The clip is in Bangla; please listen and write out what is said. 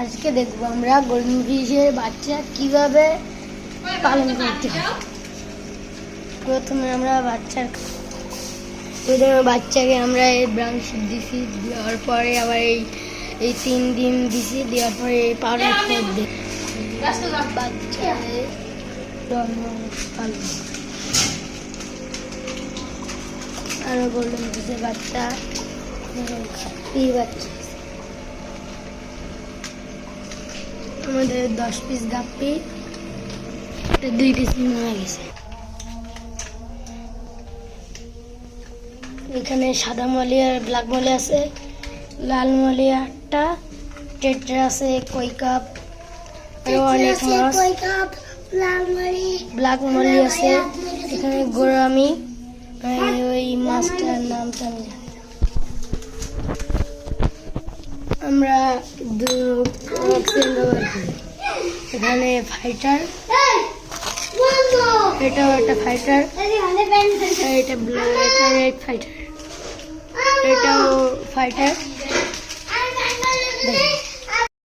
আজকে দেখবো আমরা গোল্ডেন ফিশের বাচ্চা কিভাবে পালন করতে হয়। প্রথমে আমরা বাচ্চাকে আমরা এই ব্রাউন শিট দিছি, দেওয়ার পরে আবার এই 3 দিন দিছি, দেওয়ার পরে এই পাউডার দিয়ে বাচ্চা পালন। আরো গোল্ডেন ফিশের বাচ্চা আমাদের 10 পিস গাপ্পি, 2 পিস মারা গেছে। এখানে সাদা মলি আর ব্ল্যাক মলি আছে, লাল মলি 8টা, টেট্রা আছে, কই কাপ, আরো অনেক মাছ, ব্ল্যাক মলি আছে। এখানে গোরামি, ওই মাছটার নামটা আমি জানি না। আমরা ব্যবহার করি। এখানে ফাইটার, এটাও একটা ফাইটার, এটা রেড ফাইটার, এটাও ফাইটার।